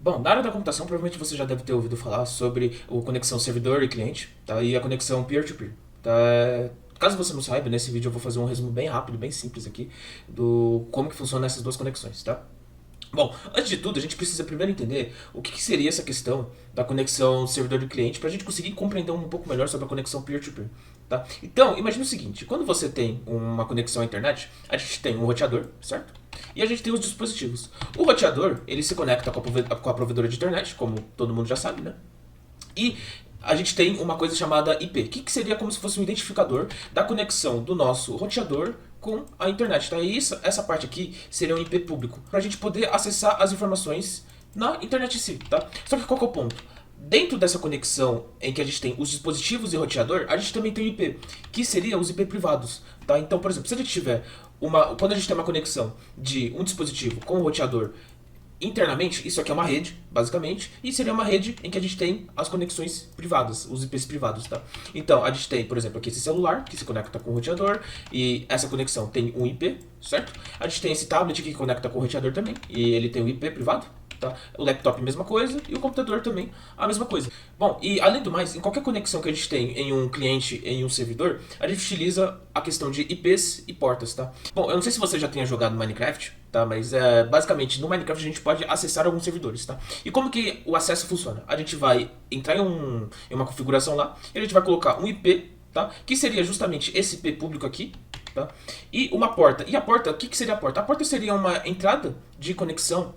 Bom, na área da computação, provavelmente você já deve ter ouvido falar sobre a conexão servidor e cliente, tá? E a conexão peer-to-peer, tá? Caso você não saiba, nesse vídeo eu vou fazer um resumo bem rápido, bem simples aqui, do como que funcionam essas duas conexões, tá? Bom, antes de tudo, a gente precisa primeiro entender o que seria essa questão da conexão servidor e cliente para a gente conseguir compreender um pouco melhor sobre a conexão peer-to-peer. Tá? Então, imagine o seguinte, quando você tem uma conexão à internet, a gente tem um roteador, certo? E a gente tem os dispositivos. O roteador, ele se conecta com a provedora de internet, como todo mundo já sabe, né? E a gente tem uma coisa chamada IP, que seria como se fosse um identificador da conexão do nosso roteador com a internet. Tá? E essa parte aqui seria um IP público, para a gente poder acessar as informações na internet em si. Tá? Só que qual que é o ponto? Dentro dessa conexão em que a gente tem os dispositivos e roteador, a gente também tem o IP, que seria os IP privados. Tá? Então, por exemplo, se a gente tiver quando a gente tem uma conexão de um dispositivo com o roteador internamente, isso aqui é uma rede, basicamente, e seria uma rede em que a gente tem as conexões privadas, os IPs privados, tá? Então, a gente tem, por exemplo, aqui esse celular, que se conecta com o roteador, e essa conexão tem um IP, certo? A gente tem esse tablet que conecta com o roteador também, e ele tem um IP privado, tá? O laptop, mesma coisa, e o computador também, a mesma coisa. Bom, e além do mais, em qualquer conexão que a gente tem em um cliente, em um servidor, a gente utiliza a questão de IPs e portas, tá? Bom, eu não sei se você já tenha jogado Minecraft, tá? Mas basicamente no Minecraft a gente pode acessar alguns servidores, tá? E como que o acesso funciona? A gente vai entrar em uma configuração lá e a gente vai colocar um IP, tá? Que seria justamente esse IP público aqui, tá? E uma porta. E a porta, o que seria a porta? A porta seria uma entrada de conexão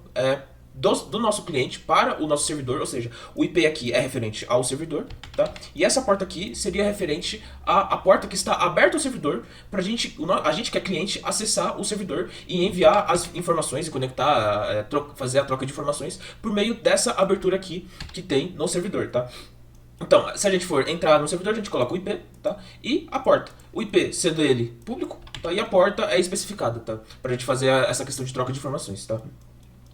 do nosso cliente para o nosso servidor, ou seja, o IP aqui é referente ao servidor, tá? E essa porta aqui seria referente à porta que está aberta ao servidor para a gente que é cliente acessar o servidor e enviar as informações e conectar, fazer a troca de informações por meio dessa abertura aqui que tem no servidor, tá? Então, se a gente for entrar no servidor, a gente coloca o IP, tá? E a porta. O IP sendo ele público, tá? E a porta é especificada, tá? Pra gente fazer essa questão de troca de informações, tá?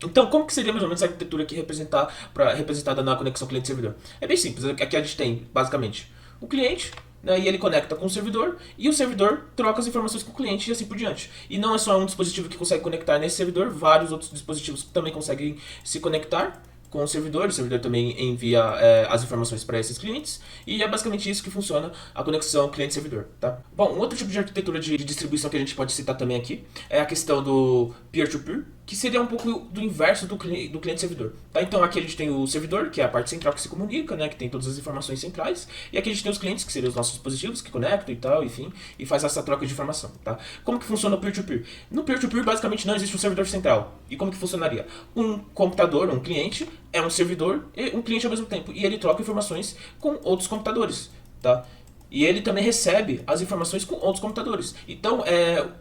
Então, como que seria mais ou menos a arquitetura aqui representada na conexão cliente-servidor? É bem simples. Aqui a gente tem, basicamente, o cliente, né, e ele conecta com o servidor, e o servidor troca as informações com o cliente e assim por diante. E não é só um dispositivo que consegue conectar nesse servidor, vários outros dispositivos também conseguem se conectar com o servidor também envia as informações para esses clientes, e é basicamente isso que funciona a conexão cliente-servidor. Tá? Bom, um outro tipo de arquitetura de distribuição que a gente pode citar também aqui é a questão do peer-to-peer, que seria um pouco do inverso do cliente-servidor. Tá? Então aqui a gente tem o servidor, que é a parte central que se comunica, né, que tem todas as informações centrais, e aqui a gente tem os clientes, que seriam os nossos dispositivos que conectam e tal, enfim, e faz essa troca de informação. Tá? Como que funciona o peer-to-peer? No peer-to-peer, basicamente, não existe um servidor central. E como que funcionaria? Um computador, um cliente, é um servidor e um cliente ao mesmo tempo, e ele troca informações com outros computadores. Tá? E ele também recebe as informações com outros computadores. Então,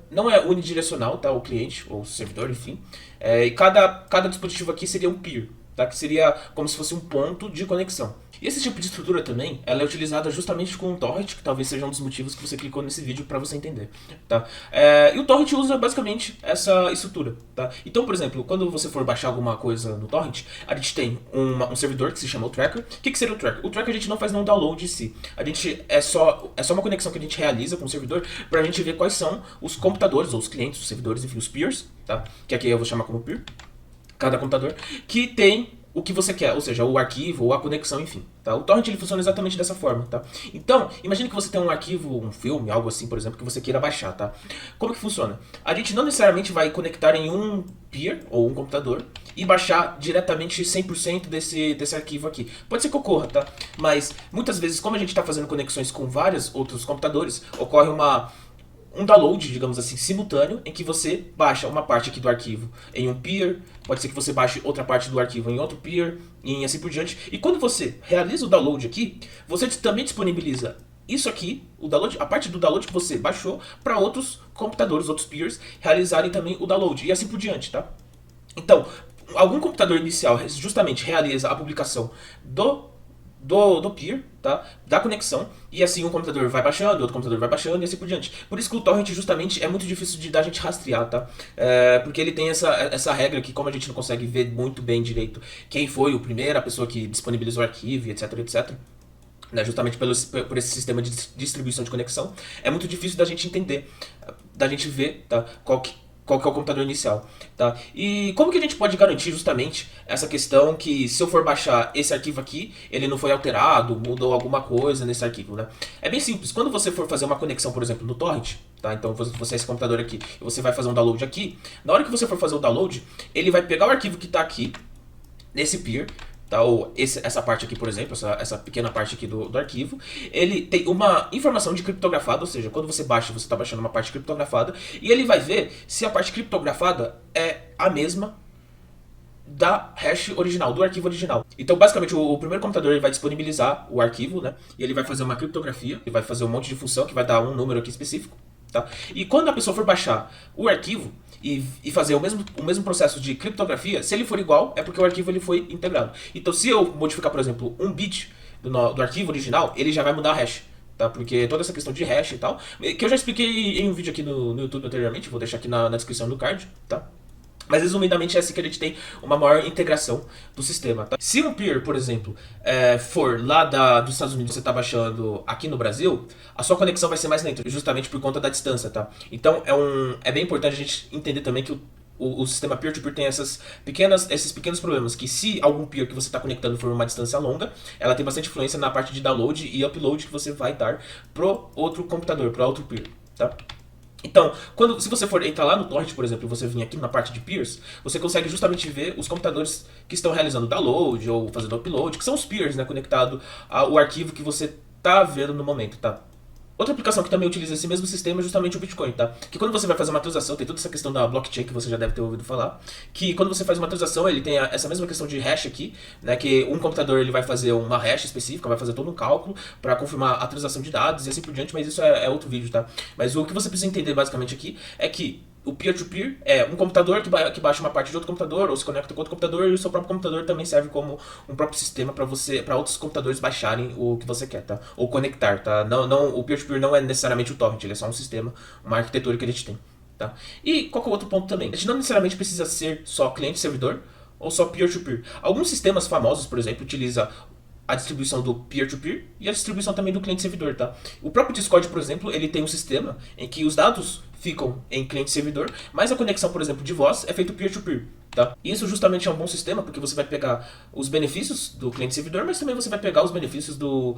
não é unidirecional, tá? O cliente, ou o servidor, enfim. E cada dispositivo aqui seria um peer, tá? Que seria como se fosse um ponto de conexão. E esse tipo de estrutura também, ela é utilizada justamente com o torrent, que talvez seja um dos motivos que você clicou nesse vídeo para você entender, tá? E o torrent usa basicamente essa estrutura, tá? Então, por exemplo, quando você for baixar alguma coisa no torrent, a gente tem um servidor que se chama o tracker. O que seria o tracker? O tracker a gente não faz nenhum download em si. A gente é só uma conexão que a gente realiza com o servidor para a gente ver quais são os computadores, ou os clientes, os servidores, enfim, os peers, tá? Que aqui eu vou chamar como peer, cada computador, que tem o que você quer, ou seja, o arquivo ou a conexão, enfim. Tá? O torrent ele funciona exatamente dessa forma. Tá? Então, imagine que você tem um arquivo, um filme, algo assim, por exemplo, que você queira baixar. Tá? Como que funciona? A gente não necessariamente vai conectar em um peer ou um computador e baixar diretamente 100% desse arquivo aqui. Pode ser que ocorra, tá? Mas muitas vezes, como a gente está fazendo conexões com vários outros computadores, ocorre um download, digamos assim, simultâneo, em que você baixa uma parte aqui do arquivo em um peer, pode ser que você baixe outra parte do arquivo em outro peer, e assim por diante. E quando você realiza o download aqui, você também disponibiliza isso aqui, a parte do download que você baixou, para outros computadores, outros peers, realizarem também o download, e assim por diante, tá? Então, algum computador inicial justamente realiza a publicação do peer, tá? Da conexão, e assim um computador vai baixando, outro computador vai baixando e assim por diante. Por isso que o torrent justamente é muito difícil da gente rastrear, tá? Porque ele tem essa regra que, como a gente não consegue ver muito bem direito quem foi a pessoa que disponibilizou o arquivo, etc, etc, né, justamente por esse sistema de distribuição de conexão, é muito difícil da gente entender, da gente ver, tá? qual que é o computador inicial, tá? E como que a gente pode garantir justamente essa questão que se eu for baixar esse arquivo aqui, ele não foi alterado, mudou alguma coisa nesse arquivo, né? É bem simples. Quando você for fazer uma conexão, por exemplo, no torrent, tá? Então você é esse computador aqui e você vai fazer um download aqui. Na hora que você for fazer o download, ele vai pegar o arquivo que está aqui nesse peer, tá? Ou essa parte aqui, por exemplo, essa pequena parte aqui do arquivo, ele tem uma informação de criptografada, ou seja, quando você baixa, você está baixando uma parte criptografada, e ele vai ver se a parte criptografada é a mesma da hash original, do arquivo original. Então, basicamente, o primeiro computador ele vai disponibilizar o arquivo, né? E ele vai fazer uma criptografia, ele vai fazer um monte de função que vai dar um número aqui específico, tá? E quando a pessoa for baixar o arquivo e fazer o mesmo processo de criptografia, se ele for igual, é porque o arquivo ele foi integrado. Então, se eu modificar, por exemplo, um bit do arquivo original, ele já vai mudar a hash. Tá? Porque toda essa questão de hash e tal, que eu já expliquei em um vídeo aqui no YouTube anteriormente, vou deixar aqui na descrição do card, tá? Mas resumidamente é assim que a gente tem uma maior integração do sistema. Tá? Se um peer, por exemplo, for lá dos Estados Unidos, você está baixando aqui no Brasil, a sua conexão vai ser mais lenta, justamente por conta da distância. Tá? Então é bem importante a gente entender também que o sistema peer-to-peer tem esses pequenos problemas, que se algum peer que você está conectando for uma distância longa, ela tem bastante influência na parte de download e upload que você vai dar pro outro computador, pro outro peer. Tá? Então, se você for entrar lá no torrent, por exemplo, e você vir aqui na parte de peers, você consegue justamente ver os computadores que estão realizando download ou fazendo upload, que são os peers, né, conectado ao arquivo que você está vendo no momento, tá? Outra aplicação que também utiliza esse mesmo sistema é justamente o Bitcoin, tá? Que quando você vai fazer uma transação, tem toda essa questão da blockchain que você já deve ter ouvido falar, que quando você faz uma transação, ele tem essa mesma questão de hash aqui, né? Que um computador ele vai fazer uma hash específica, vai fazer todo um cálculo para confirmar a transação de dados e assim por diante, mas isso é outro vídeo, tá? Mas o que você precisa entender basicamente aqui é que o peer-to-peer é um computador que baixa uma parte de outro computador ou se conecta com outro computador, e o seu próprio computador também serve como um próprio sistema para outros computadores baixarem o que você quer, tá? Ou conectar, tá? Não, o peer-to-peer não é necessariamente o torrent, ele é só um sistema, uma arquitetura que a gente tem, tá? E qual que é o outro ponto também? A gente não necessariamente precisa ser só cliente-servidor ou só peer-to-peer. Alguns sistemas famosos, por exemplo, utilizam a distribuição do peer-to-peer e a distribuição também do cliente-servidor, tá? O próprio Discord, por exemplo, ele tem um sistema em que os dados ficam em cliente-servidor, mas a conexão, por exemplo, de voz é feito peer-to-peer, tá? Isso justamente é um bom sistema, porque você vai pegar os benefícios do cliente-servidor, mas também você vai pegar os benefícios do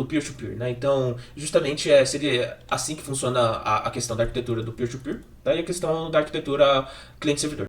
peer-to-peer, né? Então, justamente seria assim que funciona a questão da arquitetura do peer-to-peer, tá? E a questão da arquitetura cliente-servidor.